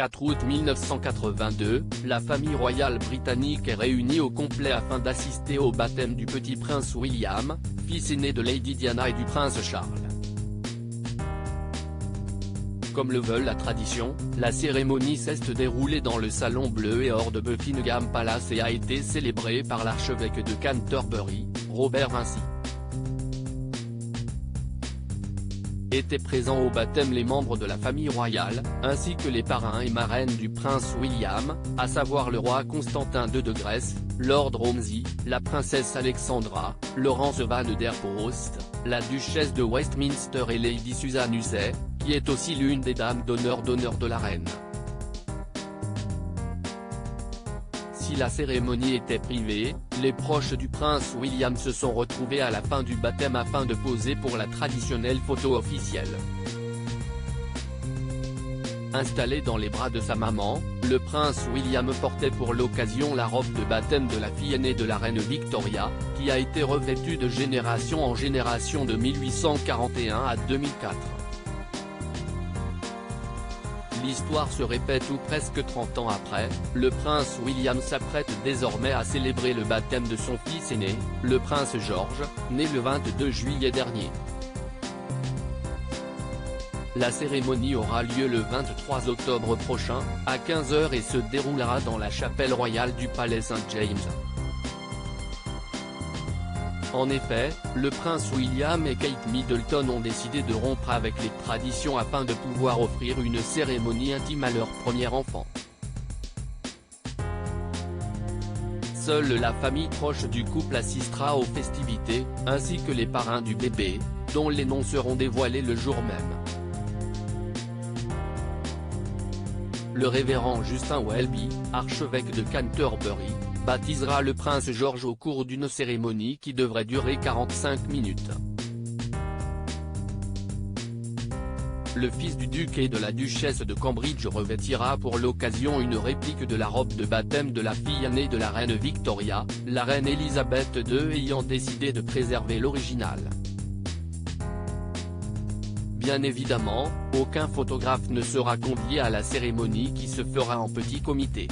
4 août 1982, la famille royale britannique est réunie au complet afin d'assister au baptême du petit prince William, fils aîné de Lady Diana et du prince Charles. Comme le veut la tradition, la cérémonie s'est déroulée dans le salon bleu et or de Buckingham Palace et a été célébrée par l'archevêque de Canterbury, Robert Vinci. Étaient présents au baptême les membres de la famille royale, ainsi que les parrains et marraines du prince William, à savoir le roi Constantin II de Grèce, Lord Romsey, la princesse Alexandra, Laurence van der Post, la duchesse de Westminster et Lady Susan Hussey, qui est aussi l'une des dames d'honneur de la reine. Si la cérémonie était privée, les proches du prince William se sont retrouvés à la fin du baptême afin de poser pour la traditionnelle photo officielle. Installé dans les bras de sa maman, le prince William portait pour l'occasion la robe de baptême de la fille aînée de la reine Victoria, qui a été revêtue de génération en génération de 1841 à 2004. L'histoire se répète où presque 30 ans après, le prince William s'apprête désormais à célébrer le baptême de son fils aîné, le prince George, né le 22 juillet dernier. La cérémonie aura lieu le 23 octobre prochain, à 15 h et se déroulera dans la chapelle royale du palais Saint-James. En effet, le prince William et Kate Middleton ont décidé de rompre avec les traditions afin de pouvoir offrir une cérémonie intime à leur premier enfant. Seule la famille proche du couple assistera aux festivités, ainsi que les parrains du bébé, dont les noms seront dévoilés le jour même. Le révérend Justin Welby, archevêque de Canterbury, baptisera le prince George au cours d'une cérémonie qui devrait durer 45 minutes. Le fils du duc et de la duchesse de Cambridge revêtira pour l'occasion une réplique de la robe de baptême de la fille aînée de la reine Victoria, la reine Elisabeth II ayant décidé de préserver l'original. Bien évidemment, aucun photographe ne sera convié à la cérémonie qui se fera en petit comité.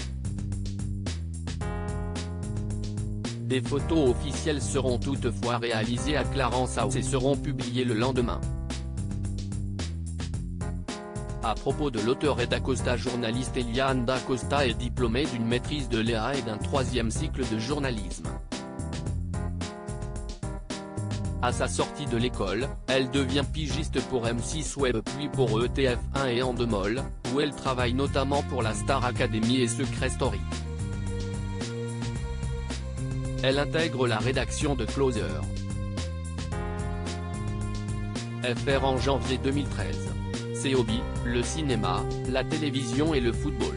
Des photos officielles seront toutefois réalisées à Clarence House et seront publiées le lendemain. À propos de l'auteur et d'Acosta journaliste Eliane d'Acosta est diplômée d'une maîtrise de l'EA et d'un 3e cycle de journalisme. À sa sortie de l'école, elle devient pigiste pour M6 Web puis pour ETF1 et Endemol, où elle travaille notamment pour la Star Academy et Secret Story. Elle intègre la rédaction de Closer FR en janvier 2013. Ses hobbies, le cinéma, la télévision et le football.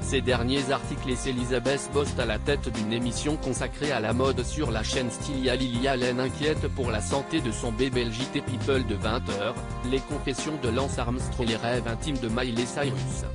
Ces derniers articles laissent Elisabeth Bost à la tête d'une émission consacrée à la mode sur la chaîne Stylia. Lily Allen inquiète pour la santé de son bébé. Le JT People de 20 h, les confessions de Lance Armstrong et les rêves intimes de Miley Cyrus.